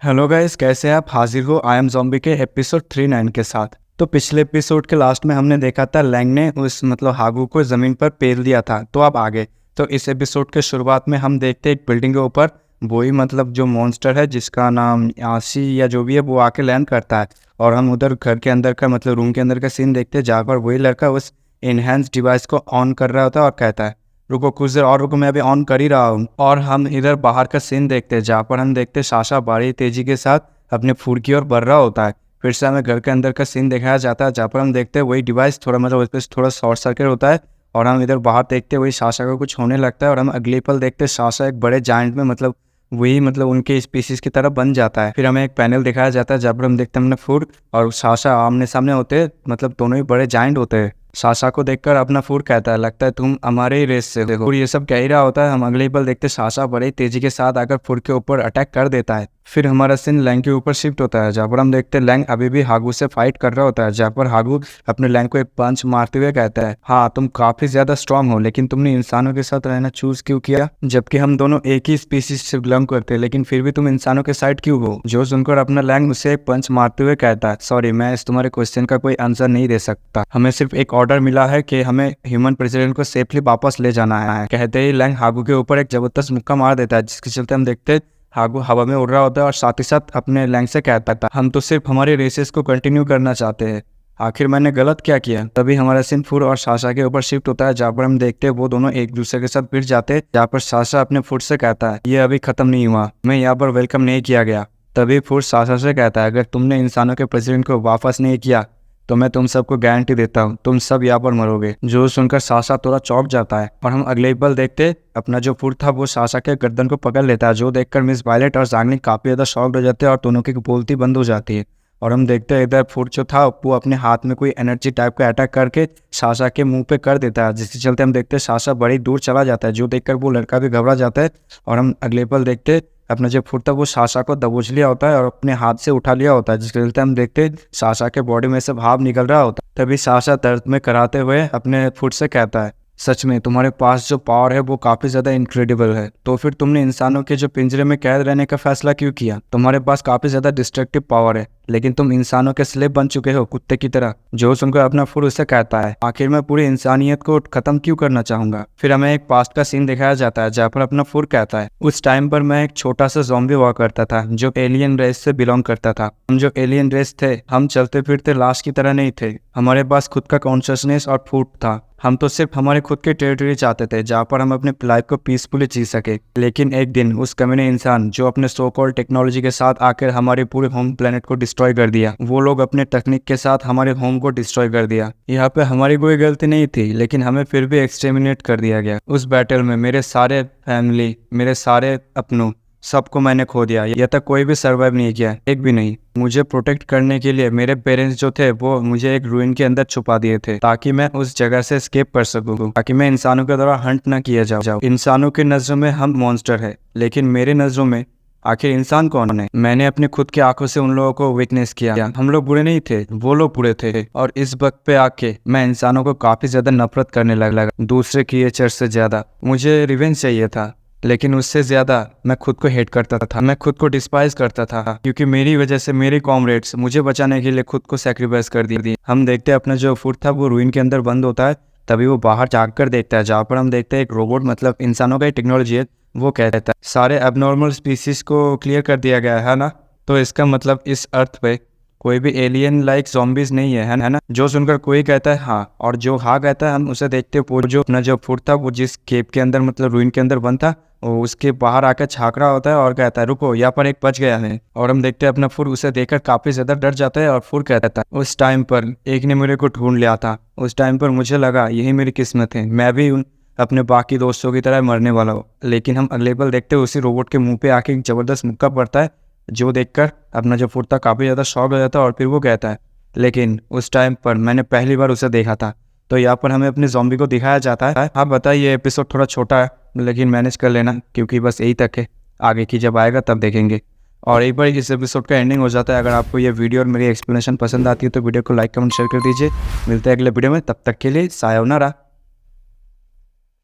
Hello guys, कैसे आप हाजिर हो आई एम ज़ॉम्बी के एपिसोड 39 के साथ। तो पिछले एपिसोड के लास्ट में हमने देखा था लैंग ने उस हागू को ज़मीन पर पेल दिया था, तो अब आगे तो इस एपिसोड के शुरुआत में हम देखते हैं एक बिल्डिंग के ऊपर वही जो मॉन्स्टर है जिसका नाम आशी या जो भी है वो आके लैंड करता है। और हम उधर घर के अंदर का रूम के अंदर का सीन देखते हैं जहाँ पर वही लड़का उस इनहेंस डिवाइस को ऑन कर रहा होता है और कहता है रुको कुछ देर और रुको, मैं अभी ऑन कर ही रहा हूँ। और हम इधर बाहर का सीन देखते हैं जहाँ पर हम देखते हैं साशा बड़ी तेजी के साथ अपने फूड की ओर बढ़ रहा होता है। फिर से हमें घर के अंदर का सीन दिखाया जाता है जहाँ पर हम देखते हैं वही डिवाइस थोड़ा उस पर थोड़ा शॉर्ट सर्किट होता है और हम इधर बाहर देखते हैं वही साशा को कुछ होने लगता है। और हम अगले पल देखते हैं साशा एक बड़े जायंट में वही उनके स्पीसीज की तरह बन जाता है। फिर हमें एक पैनल दिखाया जाता है जहाँ पर हम देखते हैं अपना फूड और साशा आमने सामने होते हैं, दोनों ही बड़े जायंट होते हैं। साशा को देखकर अपना फूड कहता है लगता है तुम हमारे ही रेस से हो। और ये सब कह ही रहा होता है। हम अगले पल देखते साशा बड़े तेजी के साथ आकर फूड के ऊपर अटैक कर देता है। फिर हमारा सीन लैंग के ऊपर शिफ्ट होता है जहाँ पर हम देखते हैं लैंग अभी भी हागू से फाइट कर रहा होता है, जहाँ पर हागू अपने लैंग को एक पंच मारते हुए कहता है हाँ तुम काफी ज्यादा स्ट्रांग हो, लेकिन तुमने इंसानों के साथ रहना चूज क्यों किया? जबकि हम दोनों एक ही स्पीसीज से बिलोंग करते हैं, लेकिन फिर भी तुम इंसानों के साइड क्यों हो? जो सुनकर अपना लैंग उसे एक पंच मारते हुए कहता है सॉरी, मैं इस तुम्हारे क्वेश्चन का कोई आंसर नहीं दे सकता। हमें सिर्फ एक ऑर्डर मिला है कि हमें ह्यूमन प्रेसिडेंट को सेफली वापस ले जाना है। कहते ही लैंग हागू के ऊपर एक जबरदस्त मुक्का मार देता है, जिसके चलते हम देखते हागू हवा में उड़ रहा होता है और साथ ही साथ अपने लैंग से कहता था हम तो सिर्फ हमारे रेसेस को कंटिन्यू करना चाहते हैं, आखिर मैंने गलत क्या किया? तभी हमारा सीन फूड और साशा के ऊपर शिफ्ट होता है जहाँ पर हम देखते हैं वो दोनों एक दूसरे के साथ भिड़ जाते हैं, जहाँ पर साशा अपने फूड से कहता है ये अभी खत्म नहीं हुआ, मैं यहाँ पर वेलकम नहीं किया गया। तभी फूड साशा से कहता है अगर तुमने इंसानों के प्रेसिडेंट को वापस नहीं किया तो मैं तुम सबको गारंटी देता हूँ तुम सब यहाँ पर मरोगे। जो सुनकर साशा थोड़ा चौंक जाता है और हम अगले पल देखते अपना जो फूड था वो साशा के गर्दन को पकड़ लेता है, जो देखकर मिस वायलेट और जांगली काफी ज्यादा शॉक्ड हो जाते हैं और दोनों की बोलती बंद हो जाती है। और हम देखते हैं इधर फूड जो था वो अपने हाथ में कोई एनर्जी टाइप का अटैक करके साशा के मुंह पे कर देता है, जिसके चलते हम देखते हैं साशा बड़ी दूर चला जाता है, जो देखकर वो लड़का भी घबरा जाता है। और हम अगले पल देखते अपना जो फूड था वो साशा को दबोच लिया होता है और अपने हाथ से उठा लिया होता है, जिसके चलते हम देखते साशा के बॉडी में से भाप निकल रहा होता है। तभी साशा दर्द में कराते हुए अपने फूड से कहता है सच में तुम्हारे पास जो पावर है वो काफी ज्यादा इनक्रेडिबल है, तो फिर तुमने इंसानों के जो पिंजरे में कैद रहने का फैसला क्यों किया? तुम्हारे पास काफी ज्यादा डिस्ट्रक्टिव पावर है, लेकिन तुम इंसानों के स्लेव बन चुके हो कुत्ते की तरह। जो सुनकर अपना फूड उससे कहता है आखिर मैं पूरी इंसानियत को खत्म क्यों करना चाहूंगा। फिर हमें एक पास्ट का सीन दिखाया जाता है जहाँ पर अपना फूड कहता है उस टाइम पर मैं एक छोटा सा ज़ॉम्बी हुआ करता था जो एलियन रेस से बिलोंग करता था। हम जो एलियन रेस थे हम चलते फिरते लाश की तरह नहीं थे, हमारे पास खुद का कॉन्शियसनेस और फूड था। हम तो सिर्फ हमारे खुद के टेरिटरी चाहते थे जहाँ पर हम अपने लाइफ को पीसफुली जी सके। लेकिन एक दिन उस कमीने इंसान जो अपने सो कॉल्ड टेक्नोलॉजी के साथ आकर हमारे पूरे होम प्लेनेट को डिस्ट्रॉय कर दिया, वो लोग अपने टेक्निक के साथ हमारे होम को डिस्ट्रॉय कर दिया। यहाँ पे हमारी कोई गलती नहीं थी, लेकिन हमें फिर भी एक्सटर्मिनेट कर दिया गया। उस बैटल में मेरे सारे फैमिली, मेरे सारे अपनों, सबको मैंने खो दिया। यह तक कोई भी सर्वाइव नहीं किया, एक भी नहीं। मुझे प्रोटेक्ट करने के लिए मेरे पेरेंट्स जो थे वो मुझे एक रूइन के अंदर छुपा दिए थे ताकि मैं उस जगह से एस्केप कर सकूं, ताकि मैं इंसानों के द्वारा हंट ना किया जाऊं। इंसानों की नजरों में हम मॉन्स्टर है, लेकिन मेरे नजरों में आखिर इंसान कौन है? मैंने अपनी खुद की आंखों से उन लोगों को विटनेस किया। हम लोग बुरे नहीं थे, वो लोग बुरे थे। और इस वक्त पे आके मैं इंसानों को काफी ज्यादा नफरत करने लगा, दूसरे क्रिएचर से ज्यादा। मुझे रिवेंज चाहिए था, लेकिन उससे ज्यादा मैं खुद को हेट करता था, मैं खुद को डिस्पाइज करता था, क्योंकि मेरी वजह से मेरे कॉमरेड्स मुझे बचाने के लिए खुद को सेक्रीफाइस कर दिए। हम देखते हैं अपना जो फूड था वो रूइन के अंदर बंद होता है। तभी वो बाहर झाँक कर देखता है जहाँ पर हम देखते हैं एक रोबोट इंसानों का टेक्नोलॉजी है। वो कहता है सारे एबनॉर्मल स्पीसीज को क्लियर कर दिया गया है ना, तो इसका इस अर्थ पे कोई भी एलियन लाइक ज़ॉम्बीज नहीं है ना? जो सुनकर कोई कहता है हाँ, और जो हाँ कहता है हम उसे देखते हैं जो अपना जो फूड था वो जिस केप के अंदर रूइन के अंदर बंद था वो उसके बाहर आकर झाँक रहा होता है और कहता है रुको, यहाँ पर एक बच गया है। और हम देखते हैं अपना फूड उसे देखकर काफी ज्यादा डर जाता है और फूड कहता है उस टाइम पर एक ने मेरे को ढूंढ लिया था, उस टाइम पर मुझे लगा यही मेरी किस्मत है, मैं भी अपने बाकी दोस्तों की तरह मरने वाला हूँ। लेकिन हम अगले पल देखते उसी रोबोट के मुंह पे आके एक जबरदस्त मुक्का पड़ता है, जो देखकर अपना जो फूड था काफी ज्यादा शॉक हो जाता है। और फिर वो कहता है लेकिन उस टाइम पर मैंने पहली बार उसे देखा था। तो यहाँ पर हमें अपने ज़ॉम्बी को दिखाया जाता है। हाँ बताइए, एपिसोड थोड़ा छोटा है लेकिन मैनेज कर लेना, क्योंकि बस यही तक है, आगे की जब आएगा तब देखेंगे। और एक बार इस एपिसोड का एंडिंग हो जाता है। अगर आपको ये वीडियो और मेरी एक्सप्लेनेशन पसंद आती है तो वीडियो को लाइक कमेंट शेयर कर दीजिए। मिलते हैं अगले वीडियो में, तब तक के लिए सायोनारा।